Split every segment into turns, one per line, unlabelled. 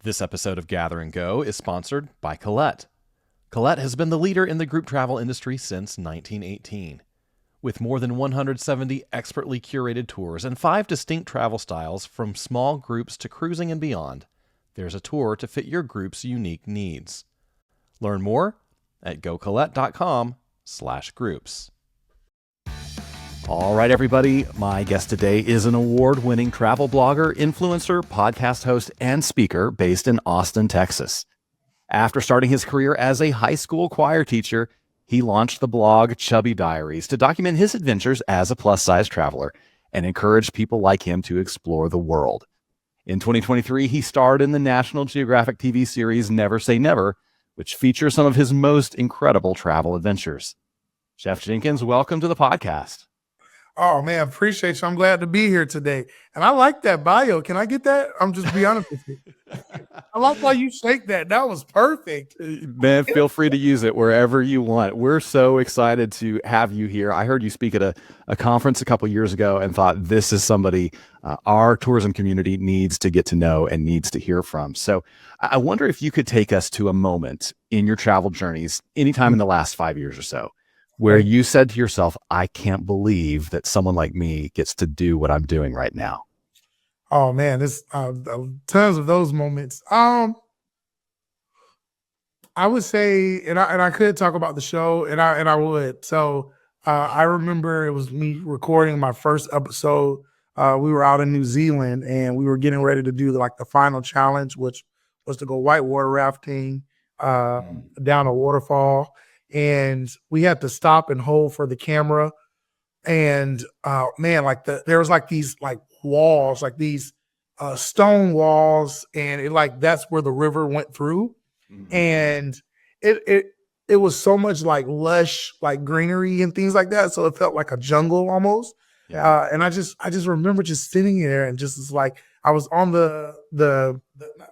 This episode of Gather and Go is sponsored by Colette. Colette has been the leader in the group travel industry since 1918. With more than 170 expertly curated tours and 5 distinct travel styles from small groups to cruising and beyond, there's a tour to fit your group's unique needs. Learn more at gocollette.com/groups. All right, everybody. My guest today is an award-winning travel blogger, influencer, podcast host, and speaker based in Austin, Texas. After starting his career as a high school choir teacher, he launched the blog Chubby Diaries to document his adventures as a plus-size traveler and encourage people like him to explore the world. In 2023, he starred in the National Geographic TV series Never Say Never, which features some of his most incredible travel adventures. Chef Jenkins, welcome to the podcast.
Oh, man, appreciate you. I'm glad to be here today. And I like that bio. Can I get that? I'm just be honest with you. I like how you shake that. That was perfect.
Man, feel free to use it wherever you want. We're so excited to have you here. I heard you speak at a conference a couple years ago and thought this is somebody our tourism community needs to get to know and needs to hear from. So I wonder if you could take us to a moment in your travel journeys, anytime in the last 5 years or so, where you said to yourself, I can't believe that someone like me gets to do what I'm doing right now.
Oh, man, there's tons of those moments. I would say, and I could talk about the show, and I would. So I remember it was me recording my first episode. We were out in New Zealand, and we were getting ready to do the final challenge, which was to go whitewater rafting down a waterfall. And we had to stop and hold for the camera. And man, there was these walls, these stone walls, and that's where the river went through. Mm-hmm. And it was so much lush, greenery and things like that. So it felt like a jungle almost. Yeah. And I just remember just sitting there and just I was on the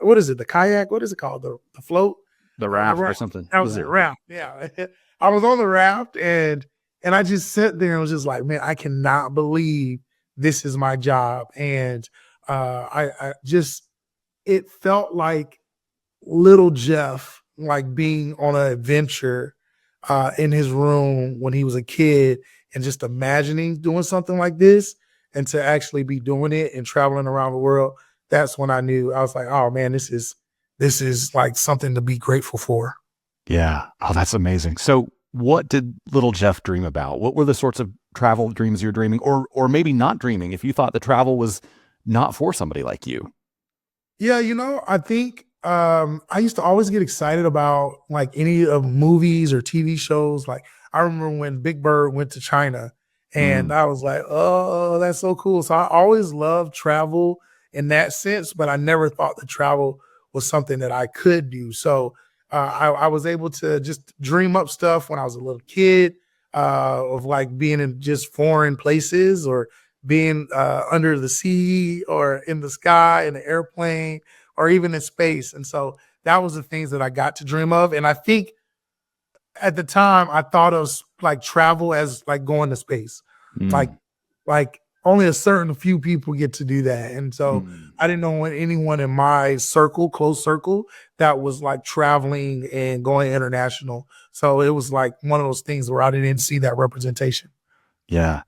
what is it? The kayak? What is it called? The float?
The raft or something.
That was it, raft. Yeah. I was on the raft and I just sat there and was just like, man, I cannot believe this is my job. And it felt like little Jeff, being on an adventure in his room when he was a kid and just imagining doing something like this and to actually be doing it and traveling around the world. That's when I knew. I was like, oh man, this is something to be grateful for.
Yeah. Oh, that's amazing. So what did little Jeff dream about? What were the sorts of travel dreams you're dreaming or maybe not dreaming if you thought the travel was not for somebody like you?
Yeah. I think I used to always get excited about any of movies or TV shows. I remember when Big Bird went to China and I was like, oh, that's so cool. So I always loved travel in that sense, but I never thought the travel was something that I could do. So I was able to just dream up stuff when I was a little kid of being in just foreign places or being under the sea or in the sky in an airplane or even in space. And so that was the things that I got to dream of. And I think at the time I thought of travel as going to space, like only a certain few people get to do that. And so I didn't know anyone in my close circle that was traveling and going international. So it was one of those things where I didn't see that representation.
Yeah.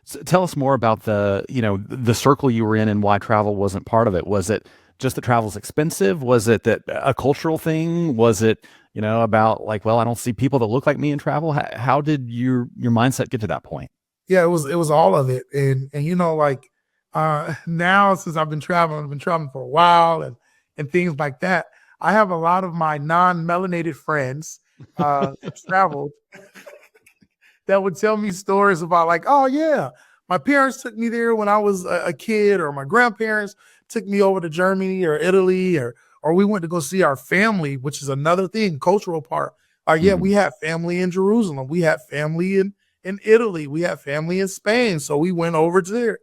So tell us more about the circle you were in and why travel wasn't part of it. Was it just that travel's expensive? Was it that a cultural thing? Was it, about well, I don't see people that look like me in travel? How did your mindset get to that point?
Yeah, it was all of it. And now since I've been traveling for a while and things like that, I have a lot of my non-melanated friends traveled that would tell me stories about oh yeah, my parents took me there when I was a kid, or my grandparents took me over to Germany or Italy, or we went to go see our family, which is another thing, cultural part. Yeah, we had family in Jerusalem. We had family in Italy. We had family in Spain. So we went over there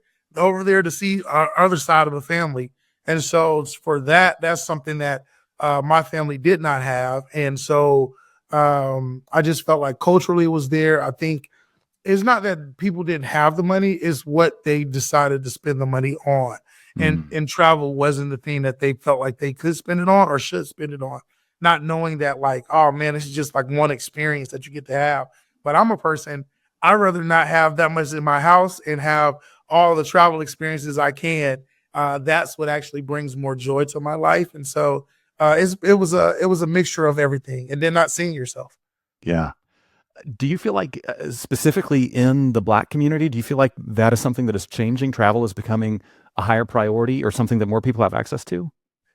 to see our other side of the family. And so for that's something that my family did not have. And so I just felt like culturally it was there. I think it's not that people didn't have the money, it's what they decided to spend the money on. and travel wasn't the thing that they felt like they could spend it on or should spend it on, not knowing that like, oh man, this is just like one experience that you get to have. But I'm a person, I'd rather not have that much in my house and have all the travel experiences I can. That's what actually brings more joy to my life. And so it was a mixture of everything, and then not seeing yourself.
Yeah. Do you feel like, specifically in the Black community, do you feel like that is something that is changing? Travel is becoming a higher priority or something that more people have access to?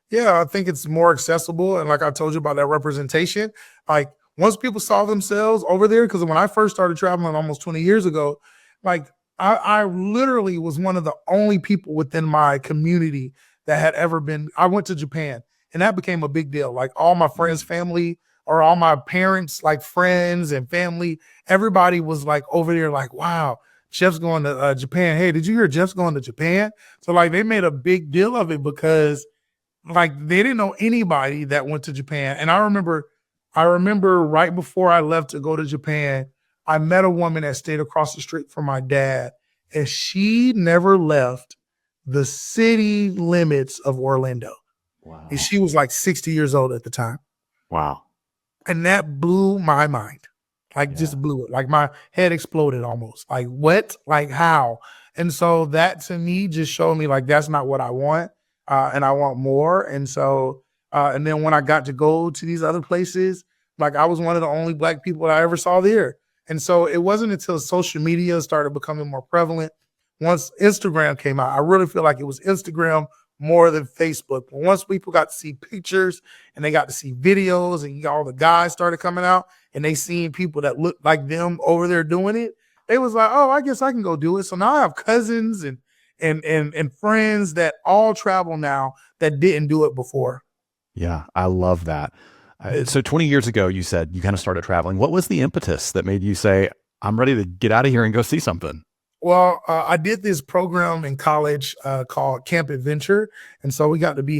Yeah, I think it's more accessible. And like I told you about that representation, like once people saw themselves over there, because when I first started traveling almost 20 years ago, like I literally was one of the only people within my community that had ever been. I went to Japan and that became a big deal. Like all my friends,
Mm.
family, or all my parents, like friends and family, everybody was like over there, like, wow, Jeff's going to Japan. Hey, did you hear Jeff's going to Japan? So like they made a big deal of it because like they didn't know anybody that went to Japan. And I remember right before I left to go to Japan, I met a woman that stayed across the street from my dad, and she never left the city limits of Orlando. And
Wow.
she was like 60 years old at the time.
Wow.
And that blew my mind. Like
Yeah.
just blew it. Like my head exploded almost. Like what? Like how? And so that to me just showed me like that's not what I want. And I want more. And so and then when I got to go to these other places, like I was one of the only Black people that I ever saw there. And so it wasn't until social media started becoming more prevalent. Once Instagram came out, I really feel like it was Instagram more than Facebook. But once people got to see pictures and they got to see videos and all the guys started coming out and they seen people that looked like them over there doing it, they was like, oh, I guess I can go do it. So now I have cousins and friends that all travel now that didn't do it before.
Yeah. I love that. So 20 years ago, you said you kind of started traveling. What was the impetus that made you say, I'm ready to get out of here and go see something?
Well, I did this program in college called Camp Adventure, and so we got to be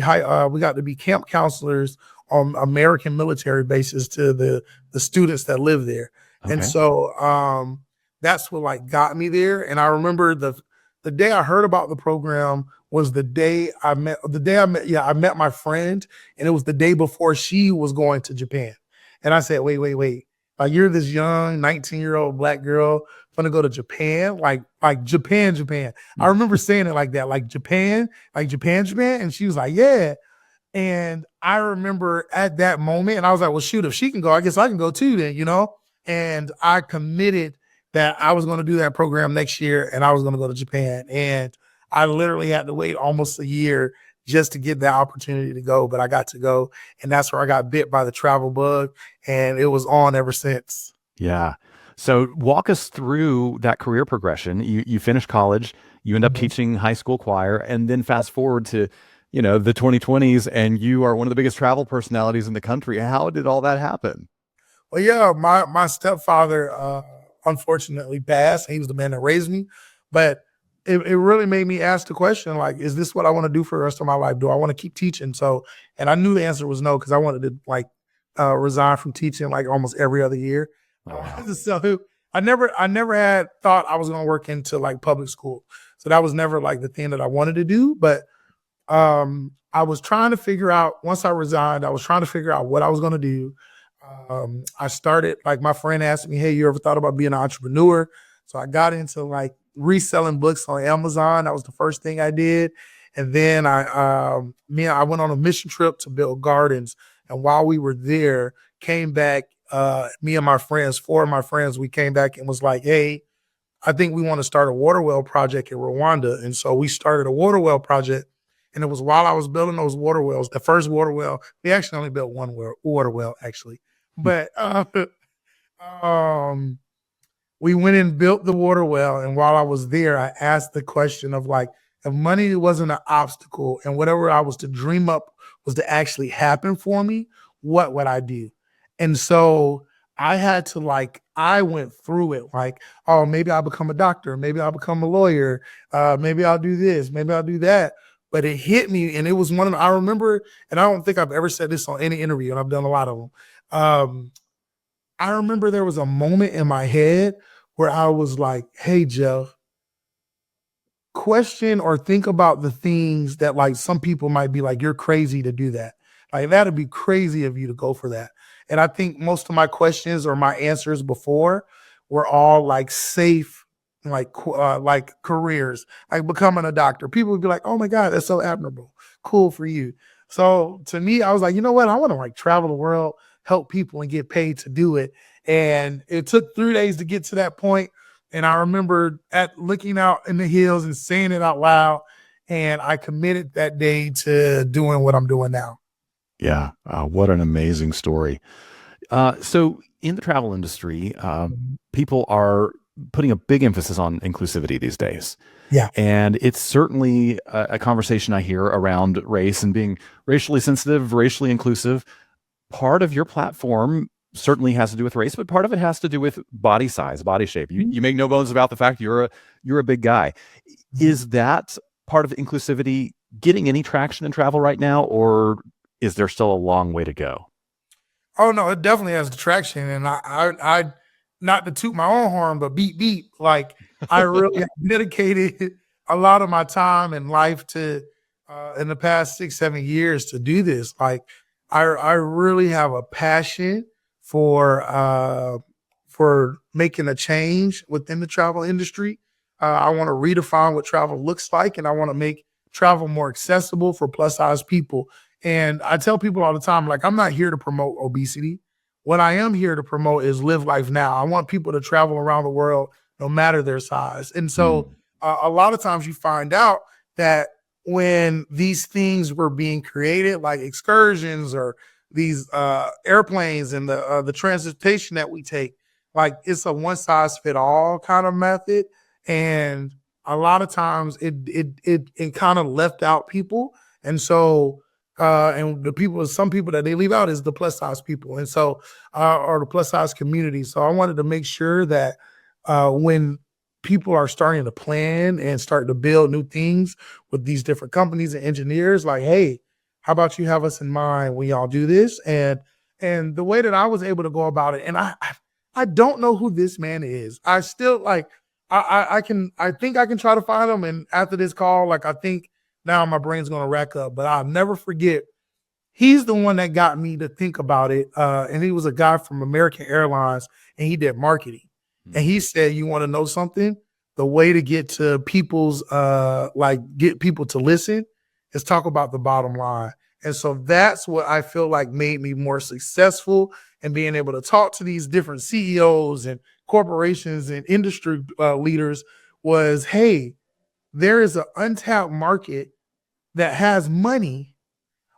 camp counselors on American military bases to the students that live there, and
Okay.
so that's what like got me there. And I remember the day I heard about the program was I met my friend, and it was the day before she was going to Japan, and I said, wait, like you're this young 19-year-old Black girl gonna go to Japan, like Japan, Japan. I remember saying it like that, like Japan, Japan. And she was like, yeah. And I remember at that moment, and I was like, well, shoot, if she can go, I guess I can go too, then, you know? And I committed that I was going to do that program next year and I was going to go to Japan. And I literally had to wait almost a year just to get the opportunity to go, but I got to go. And that's where I got bit by the travel bug. And it was on ever since.
Yeah. So walk us through that career progression. You finish college, you end up
Mhm.
teaching high school choir, and then fast forward to, the 2020s, and you are one of the biggest travel personalities in the country. How did all that happen?
Well, yeah, my stepfather unfortunately passed. He was the man that raised me, but it really made me ask the question like, is this what I want to do for the rest of my life? Do I want to keep teaching? So, and I knew the answer was no because I wanted to like resign from teaching like almost every other year.
Oh, wow.
So I never had thought I was going to work into like public school. So that was never like the thing that I wanted to do, but I was trying to figure out once I resigned, I was trying to figure out what I was going to do. I started like my friend asked me, "Hey, you ever thought about being an entrepreneur?" So I got into like reselling books on Amazon. That was the first thing I did, and then I went on a mission trip to build gardens. And while we were there, came back. Me and my friends, four of my friends, we came back and was like, "Hey, I think we want to start a water well project in Rwanda." And so we started a water well project. And it was while I was building those water wells, the first water well, we actually only built one water well, actually. But um, we went and built the water well. And while I was there, I asked the question of like, if money wasn't an obstacle and whatever I was to dream up was to actually happen for me, what would I do? And so I had to like, I went through it like, oh, maybe I'll become a doctor. Maybe I'll become a lawyer. Maybe I'll do this. Maybe I'll do that. But it hit me. And it was one of the, I remember, and I don't think I've ever said this on any interview, and I've done a lot of them. Um, I remember there was a moment in my head where I was like, hey, Jeff, question or think about the things that like some people might be like, you're crazy to do that. Like that'd be crazy of you to go for that. And I think most of my questions or my answers before were all like safe, like careers, like becoming a doctor. People would be like, oh my God, that's so admirable. Cool for you. So to me, I was like, you know what? I want to like travel the world, help people and get paid to do it. And it took 3 days to get to that point. And I remember at looking out in the hills and saying it out loud. And I committed that day to doing what I'm doing now.
Yeah. What an amazing story. So in the travel industry,
Mhm.
people are putting a big emphasis on inclusivity these days.
Yeah.
And it's certainly a conversation I hear around race and being racially sensitive, racially inclusive. Part of your platform certainly has to do with race, but part of it has to do with body size, body shape. You make no bones about the fact you're a big guy.
Mhm.
Is that part of inclusivity getting any traction in travel right now, or is there still a long way to go?
Oh no, it definitely has traction, and I not to toot my own horn, but beep beep. Like I really have dedicated a lot of my time and life to in the past 6 7 years to do this. Like I really have a passion for making a change within the travel industry. I want to redefine what travel looks like, and I want to make travel more accessible for plus size people. And I tell people all the time, like, I'm not here to promote obesity. What I am here to promote is live life now. I want people to travel around the world no matter their size. And so
Mm,
a lot of times you find out that when these things were being created, like excursions or these airplanes and the transportation that we take, like it's a one size fit all kind of method. And a lot of times it kind of left out people. And so and the people, some people that they leave out is the plus size people, and so or the plus size community. So I wanted to make sure that when people are starting to plan and starting to build new things with these different companies and engineers, like, hey, how about you have us in mind when y'all do this? And the way that I was able to go about it, and I don't know who this man is. I still like I think I can try to find him, and after this call, like I think now my brain's gonna rack up, but I'll never forget. He's the one that got me to think about it. And he was a guy from American Airlines and he did marketing. And
mm.
he said, you want to know something? The way to get to people's like get people to listen is talk about the bottom line. And so that's what I feel like made me more successful and being able to talk to these different CEOs and corporations and industry leaders was, hey, there is an untapped market that has money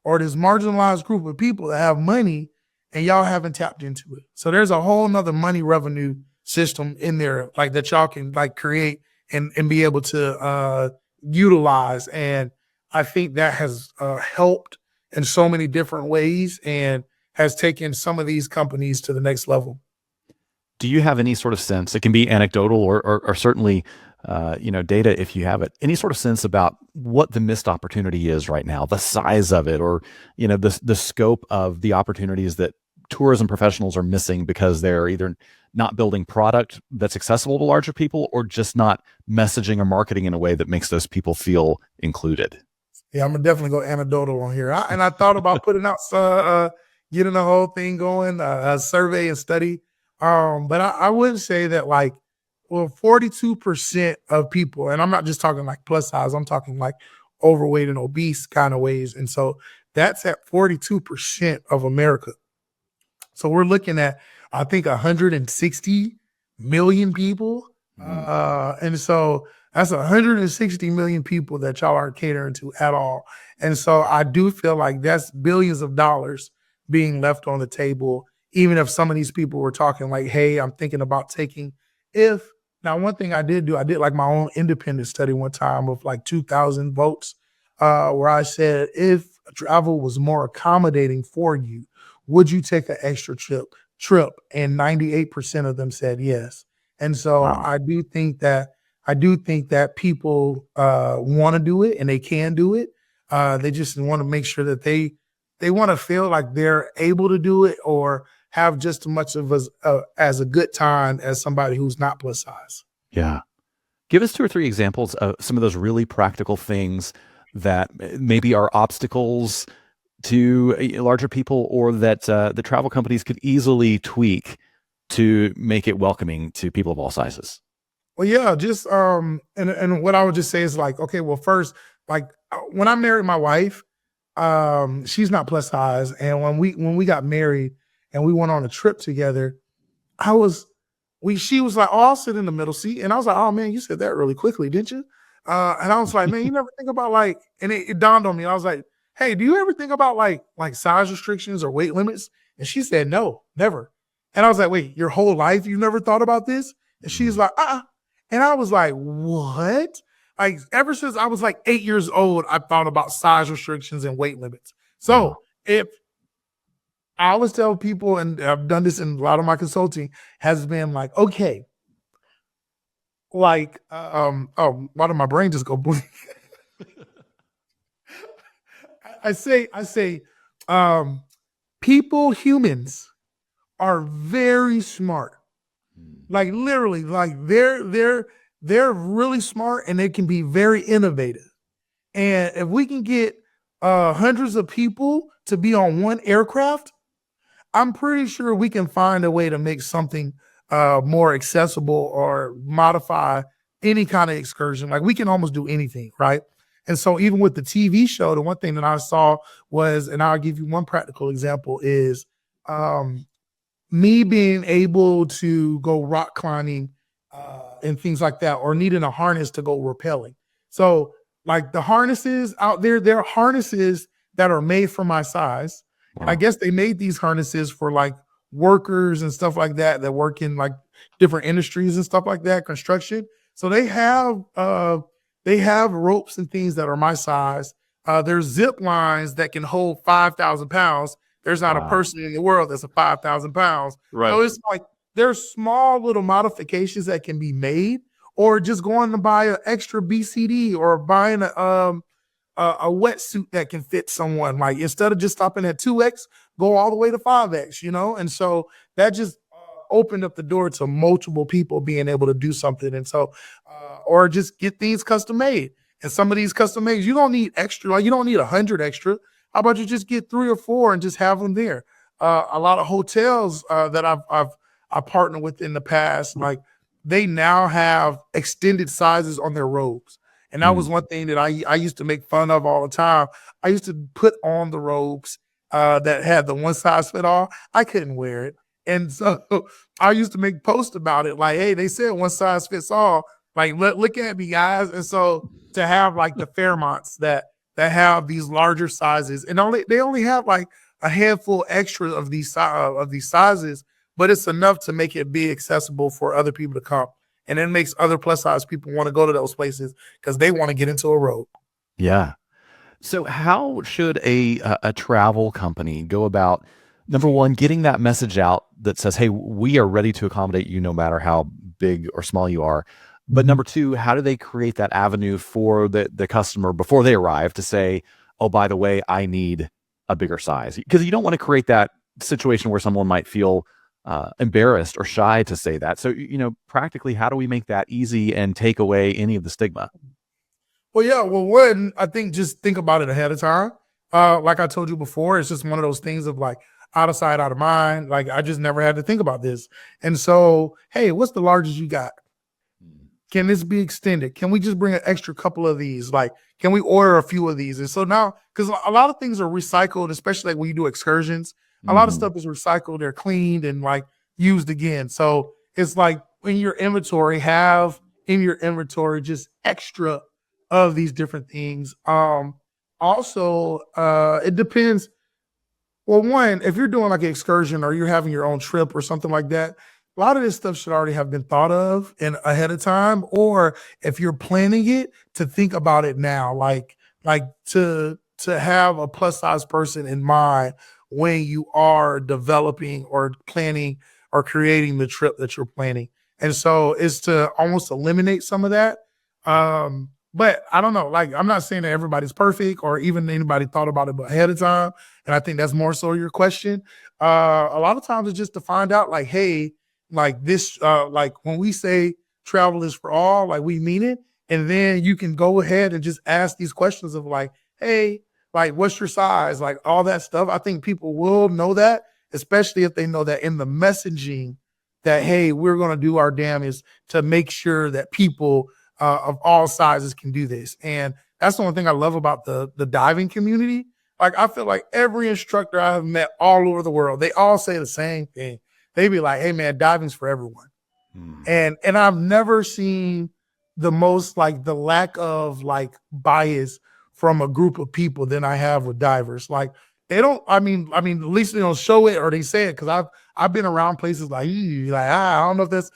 or this marginalized group of people that have money and y'all haven't tapped into it. So there's a whole nother money revenue system in there like that y'all can like create and be able to utilize. And I think that has helped in so many different ways and has taken some of these companies to the next level.
Do you have any sort of sense? It can be anecdotal or certainly, data if you have it. Any sort of sense about what the missed opportunity is right now, the size of it, or the scope of the opportunities that tourism professionals are missing because they're either not building product that's accessible to larger people or just not messaging or marketing in a way that makes those people feel included.
Yeah, I'm gonna definitely go anecdotal on here. And I thought about putting out getting the whole thing going, a survey and study. But I wouldn't say that like, well, 42% of people, and I'm not just talking like plus size, I'm talking like overweight and obese kind of ways. And so that's at 42% of America. So we're looking at, I think, 160 million people.
Mm,
And so that's 160 million people that y'all aren't catering to at all. And so I do feel like that's billions of dollars being left on the table, even if some of these people were talking like, hey, I'm thinking about taking if now one thing I did do, I did like my own independent study one time of like 2,000 votes, where I said if travel was more accommodating for you, would you take an extra trip? And 98% of them said yes. And so
wow.
I do think that people want to do it and they can do it. They just want to make sure that they want to feel like they're able to do it or have just as much of as a good time as somebody who's not plus size.
Yeah. Give us two or three examples of some of those really practical things that maybe are obstacles to larger people, or that the travel companies could easily tweak to make it welcoming to people of all sizes.
Well, yeah, just and what I would just say is like, okay, well, first, like when I married my wife, she's not plus size, and when we got married and we went on a trip together, I was she was like, "Oh, I'll sit in the middle seat," and I was like, "Oh man, you said that really quickly, didn't you?" And I was like, "Man, you never think about like," and it dawned on me. I was like, "Hey, do you ever think about like size restrictions or weight limits?" And she said, "No, never." And I was like, "Wait, your whole life you never thought about this?" And she's
Mm.
like, "Uh," and I was like, "What?" Like ever since I was like 8 years old, I thought about size restrictions and weight limits.
Wow.
So if I always tell people, and I've done this in a lot of my consulting, has been like, okay, like, oh, why did my brain just go blank? I say, um, people, humans are very smart.
Mm.
Like literally, like they're really smart and they can be very innovative. And if we can get hundreds of people to be on one aircraft, I'm pretty sure we can find a way to make something more accessible or modify any kind of excursion. Like we can almost do anything, right? And so even with the TV show, the one thing that I saw was, and I'll give you one practical example is um, me being able to go rock climbing and things like that, or needing a harness to go rappelling. So, like the harnesses out there, there are harnesses that are made for my size. And I
Wow.
guess they made these harnesses for like workers and stuff like that that work in like different industries and stuff like that, construction. So they have ropes and things that are my size. There's zip lines that can hold 5,000 pounds. There's not a
Wow.
person in the world that's a 5,000 pounds. So
Right.
it's like there's small little modifications that can be made, or just going to buy an extra BCD or buying a wetsuit that can fit someone. Like instead of just stopping at 2X, go all the way to 5X, you know? And so that just opened up the door to multiple people being able to do something. And so, or just get things custom made. And some of these custom made, you don't need extra, like you don't need 100 extra. How about you just get 3 or 4 and just have them there? A lot of hotels that I partnered with in the past, like they now have extended sizes on their robes. And that was
Mm.
one thing that I used to make fun of all the time. I used to put on the robes that had the one size fit all. I couldn't wear it. And so I used to make posts about it, like, hey, they said one size fits all. Like, look at me, guys. And so to have like the Fairmonts that have these larger sizes, and they only have like a handful extra of these sizes, but it's enough to make it be accessible for other people to come. And it makes other plus size people want to go to those places because they want to get into a road.
Yeah. So, how should a travel company go about, number one, getting that message out that says, "Hey, we are ready to accommodate you, no matter how big or small you are." But
Mhm.
number two, how do they create that avenue for the customer before they arrive to say, "Oh, by the way, I need a bigger size," because you don't want to create that situation where someone might feel embarrassed or shy to say that. So, practically, how do we make that easy and take away any of the stigma?
Well, yeah. Well, one, I think just think about it ahead of time. Like I told you before, it's just one of those things of like out of sight, out of mind. Like I just never had to think about this. And so, hey, what's the largest you got? Can this be extended? Can we just bring an extra couple of these? Like, can we order a few of these? And so now, because a lot of things are recycled, especially like when you do excursions, a lot of
Hmm.
stuff is recycled, they're cleaned and like used again. So it's like in your inventory, have in your inventory just extra of these different things. Also, it depends. Well, one, if you're doing like an excursion or you're having your own trip or something like that, a lot of this stuff should already have been thought of and ahead of time. Or if you're planning it, to think about it now, like to have a plus size person in mind when you are developing or planning or creating the trip that you're planning. And so it's to almost eliminate some of that. But I don't know. Like I'm not saying that everybody's perfect or even anybody thought about it ahead of time, and I think that's more so your question. A lot of times it's just to find out, like, hey, like this, like when we say travel is for all, like we mean it. And then you can go ahead and just ask these questions of like, hey, like, what's your size? Like all that stuff. I think people will know that, especially if they know that in the messaging that, hey, we're going to do our damnedest to make sure that people of all sizes can do this. And that's the one thing I love about the diving community. Like, I feel like every instructor I have met all over the world, they all say the same thing. They be like, hey, man, diving's for everyone. And I've never seen the most like the lack of like bias from a group of people than I have with divers. Like they don't, I mean, at least they don't show it or they say it because I've been around places like, I don't know if this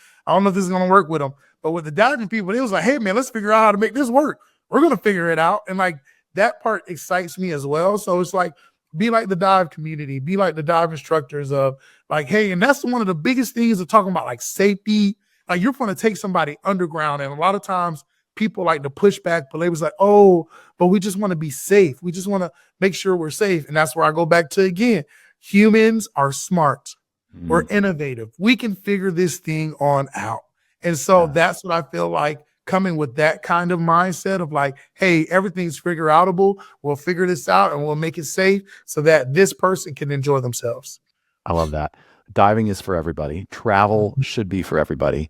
is gonna work with them. But with the diving people, it was like, hey man, let's figure out how to make this work. We're gonna figure it out. And like that part excites me as well. So it's like be like the dive community, be like the dive instructors of like, hey, and that's one of the biggest things of talking about like safety. Like you're going to take somebody underground, and a lot of times people like to push back, but they was like, oh, but we just want to be safe. We just want to make sure we're safe. And that's where I go back to again. Humans are smart. We're innovative. We can figure this thing on out. And so that's what I feel like coming with that kind of mindset of like, hey, everything's figure outable. We'll figure this out and we'll make it safe so that this person can enjoy themselves.
I love that. Diving is for everybody. Travel should be for everybody.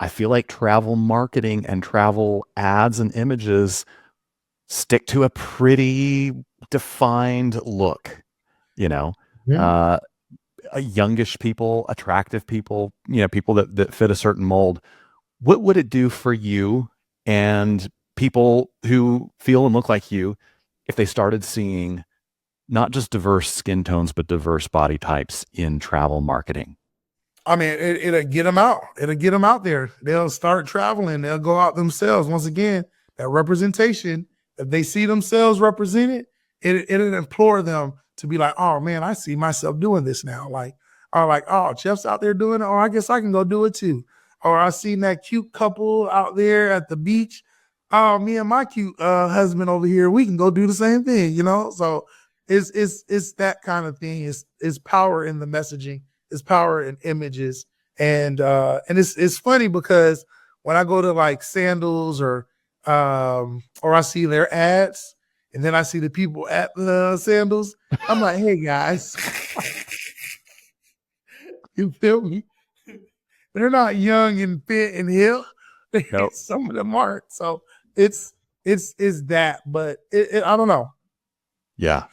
I feel like travel marketing and travel ads and images stick to a pretty defined look, you know, youngish people, attractive people, you know, people that fit a certain mold. What would it do for you and people who feel and look like you if they started seeing not just diverse skin tones, but diverse body types in travel marketing?
I mean, it'll get them out. It'll get them out there. They'll start traveling. They'll go out themselves. Once again, that representation, if they see themselves represented, it'll implore them to be like, oh man, I see myself doing this now. Like, or like, oh, Jeff's out there doing it. Oh, I guess I can go do it too. Or I seen that cute couple out there at the beach. Oh, me and my cute husband over here, we can go do the same thing, you know? So it's that kind of thing. It's power in the messaging. It's power in images. And it's funny because when I go to like sandals or I see their ads and then I see the people at the sandals, I'm like, hey guys, you feel me? They're not young and fit and hip.
Nope.
Some of them aren't. So it's that, but I don't know.
Yeah.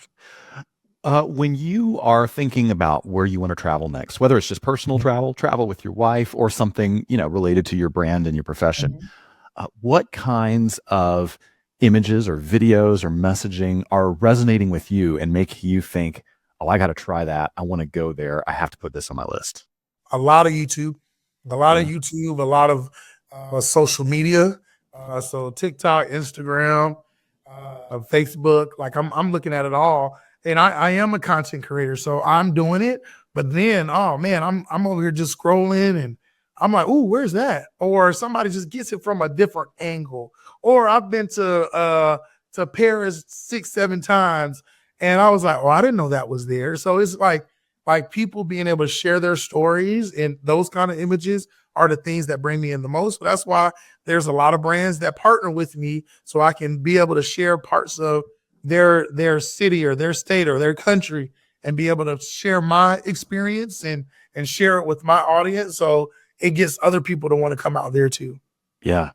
When you are thinking about where you want to travel next, whether it's just personal travel with your wife, or something, you know, related to your brand and your profession, what kinds of images or videos or messaging are resonating with you and make you think, oh, I got to try that. I want to go there. I have to put this on my list.
A lot of YouTube, a lot of social media. So TikTok, Instagram, Facebook, like I'm looking at it all. And I am a content creator, so I'm doing it. But then, oh man, I'm over here just scrolling and I'm like, ooh, where's that? Or somebody just gets it from a different angle. Or I've been to Paris 6-7 times and I was like, oh, I didn't know that was there. So it's like people being able to share their stories, and those kind of images are the things that bring me in the most. So that's why there's a lot of brands that partner with me so I can be able to share parts of their city or their state or their country and be able to share my experience and share it with my audience. So it gets other people to want to come out there too.
Yeah.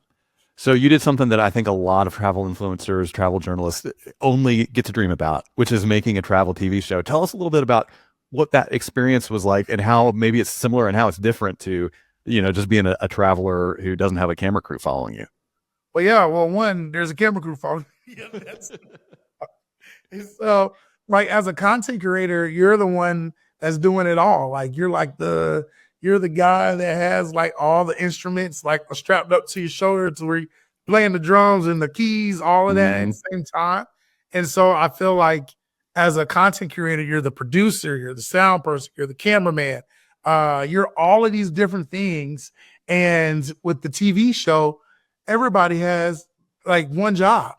So you did something that I think a lot of travel influencers, travel journalists only get to dream about, which is making a travel TV show. Tell us a little bit about what that experience was like and how maybe it's similar and how it's different to, you know, just being a traveler who doesn't have a camera crew following you.
Well, yeah. Well, one, there's a camera crew following. So, like as a content creator, you're the one that's doing it all. Like you're the guy that has like all the instruments like strapped up to your shoulder to where you're playing the drums and the keys, all of that at the same time. And so I feel like as a content creator, you're the producer, you're the sound person, you're the cameraman, you're all of these different things. And with the TV show, everybody has like one job.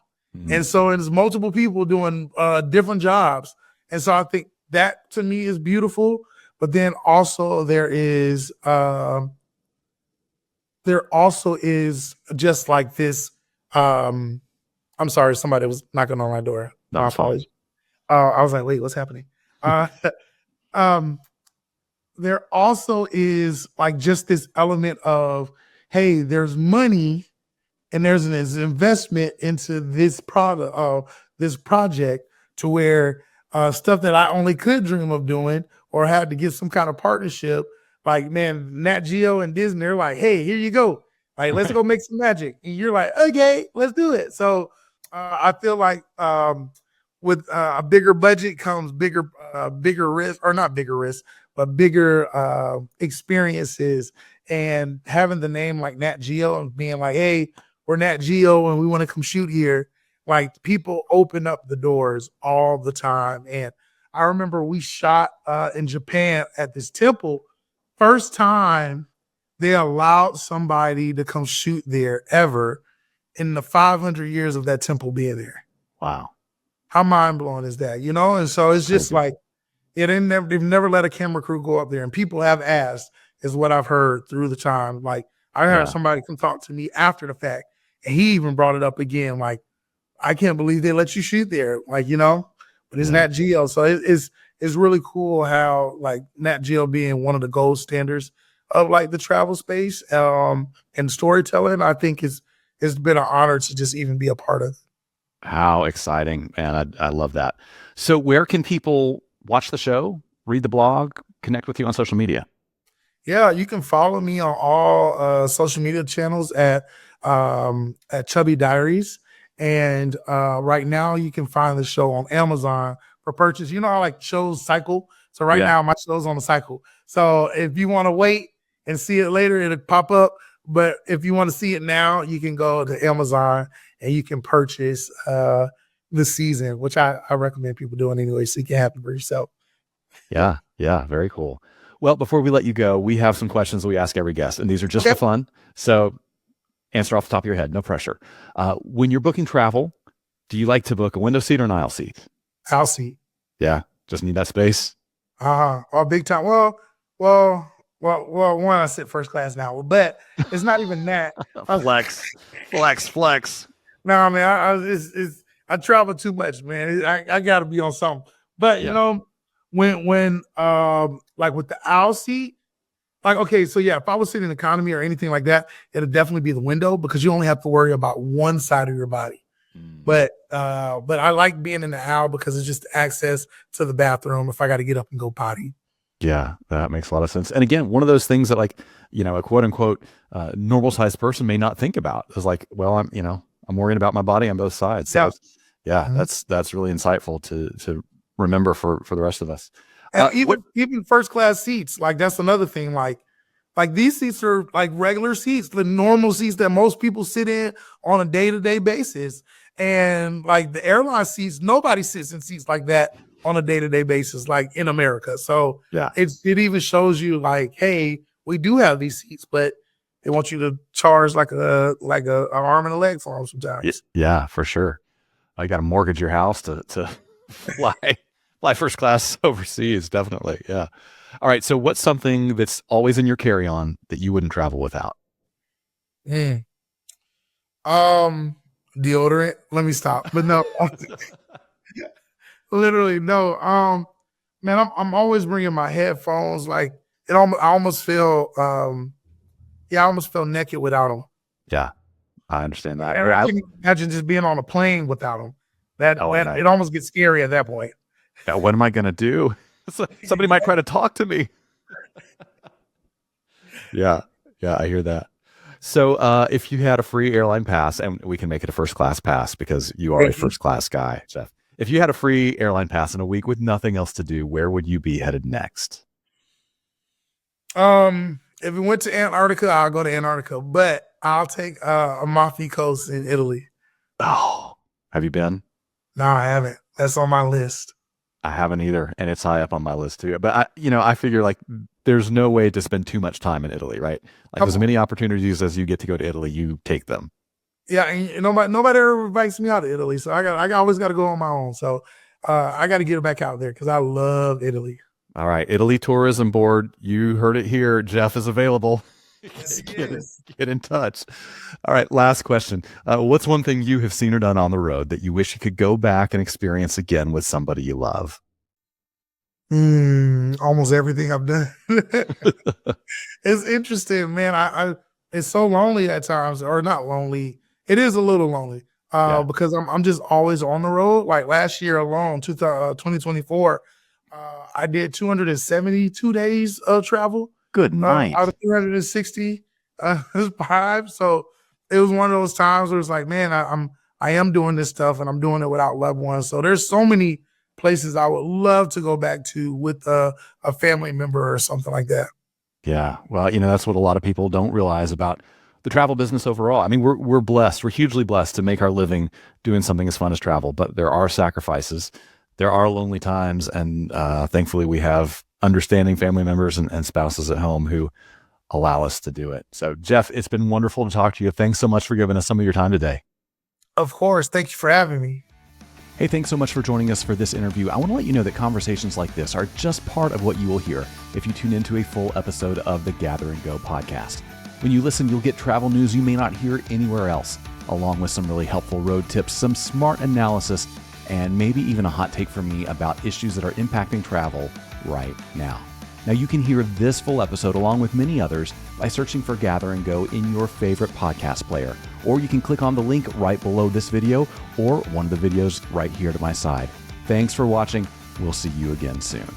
And so it's multiple people doing different jobs. And so I think that to me is beautiful. But then also there is there also is just like this. I'm sorry, somebody was knocking on my door.
That
My
was fun.
apologies. I was like, wait, what's happening? Uh, um, there also is like just this element of, hey, there's money and there's an investment into this product, this project, to where stuff that I only could dream of doing or had to get some kind of partnership. Like, man, Nat Geo and Disney, they're like, hey, here you go. Like, let's
Right.
go make some magic. And you're like, okay, let's do it. So I feel like with a bigger budget comes bigger risk, or not bigger risk, but bigger experiences. And having the name like Nat Geo and being like, hey, we're Nat Geo and we want to come shoot here. Like, people open up the doors all the time. And I remember we shot in Japan at this temple. First time they allowed somebody to come shoot there ever in the 500 years of that temple being there.
Wow.
How mind blowing is that? You know? And so it's just
Crazy.
like, they've never let a camera crew go up there. And people have asked, is what I've heard through the time. Like, I heard
Yeah.
somebody come talk to me after the fact, and he even brought it up again. Like, I can't believe they let you shoot there. Like, you know, but it's
Yeah.
Nat Geo. So it's really cool how like Nat Geo being one of the gold standards of like the travel space and storytelling, I think it's been an honor to just even be a part of.
How exciting, man. I love that. So where can people watch the show, read the blog, connect with you on social media?
Yeah, you can follow me on all social media channels at Chubby Diaries. And right now you can find the show on Amazon for purchase. You know how like shows cycle? So right
Yeah.
now my show's on the cycle. So if you want to wait and see it later, it'll pop up. But if you want to see it now, you can go to Amazon and you can purchase the season, which I recommend people doing anyway, so you can have it for yourself.
Yeah. Yeah. Very cool. Well, before we let you go, we have some questions we ask every guest, and these are just for
Okay.
fun. So answer off the top of your head, no pressure. When you're booking travel, do you like to book a window seat or an aisle seat?
I'll see.
Yeah. Just need that space.
Oh, big time. Well. One, I sit first class now, but it's not even that.
Flex, flex, flex.
No, I mean, I travel too much, man. I got to be on something. But you
Yeah.
know, when like with the aisle seat, like okay, so yeah, if I was sitting in economy or anything like that, it'd definitely be the window because you only have to worry about one side of your body. But I like being in the aisle because it's just access to the bathroom if I got to get up and go potty.
Yeah, that makes a lot of sense. And again, one of those things that like, a quote unquote normal sized person may not think about is like, well, I'm worrying about my body on both sides. So
Yeah.
yeah,
Mhm.
that's really insightful to remember for the rest of us.
And
What?
even first class seats, like that's another thing. Like these seats are like regular seats, the normal seats that most people sit in on a day-to-day basis. And like the airline seats, nobody sits in seats like that on a day-to-day basis, like in America. So
Yeah,
it even shows you like, hey, we do have these seats, but they want you to charge like a arm and a leg for them sometimes.
yeah, for sure. I got to mortgage your house to fly fly first class overseas. Definitely, yeah. All right. So, what's something that's always in your carry on that you wouldn't travel without?
Mm. Um, Deodorant. Let me stop. But no, literally no. Man, I'm always bringing my headphones. Like I almost feel yeah, I almost feel naked without them.
Yeah, I understand that.
And I can imagine just being on a plane without them.
Oh,
That
night.
it almost gets scary at that point.
Yeah, what am I gonna do? Somebody might try to talk to me. Yeah, yeah, I hear that. So, if you had a free airline pass, and we can make it a first class pass because you are a first class guy, Jeff. If you had a free airline pass in a week with nothing else to do, where would you be headed next?
If we went to Antarctica, I'll go to Antarctica, but I'll take Amalfi Coast in Italy.
Oh, have you been?
No, I haven't. That's on my list.
I haven't either, and it's high up on my list too. But I figure like there's no way to spend too much time in Italy, right? Like
Come
as
on.
many opportunities as you get to go to Italy, you take them.
Yeah, and nobody ever invites me out to Italy, so I always got to go on my own. So I got to get back out there because I love Italy.
All right, Italy Tourism Board, you heard it here. Jeff is available.
Yes, he
get,
is.
get in touch. All right, last question. What's one thing you have seen or done on the road that you wish you could go back and experience again with somebody you love?
Almost everything I've done. It's interesting, man. I it's so lonely at times, or not lonely. It is a little lonely.
Yeah.
Because I'm just always on the road. Like last year alone, 2024, I did 272 days of travel
Good
out
night.
of 360 five. So it was one of those times where it's like, man, I am doing this stuff and I'm doing it without loved ones. So there's so many places I would love to go back to with a family member or something like that.
Yeah. Well, that's what a lot of people don't realize about the travel business overall. I mean, we're blessed. We're hugely blessed to make our living doing something as fun as travel, but there are sacrifices. There are lonely times, and thankfully we have understanding family members and spouses at home who allow us to do it. So, Jeff, it's been wonderful to talk to you. Thanks so much for giving us some of your time today.
Of course. Thank you for having me.
Hey, thanks so much for joining us for this interview. I want to let you know that conversations like this are just part of what you will hear if you tune into a full episode of the Gather and Go podcast. When you listen, you'll get travel news you may not hear anywhere else, along with some really helpful road tips, some smart analysis, and maybe even a hot take from me about issues that are impacting travel right now. Now, you can hear this full episode along with many others by searching for Gather and Go in your favorite podcast player, or you can click on the link right below this video or one of the videos right here to my side. Thanks for watching. We'll see you again soon.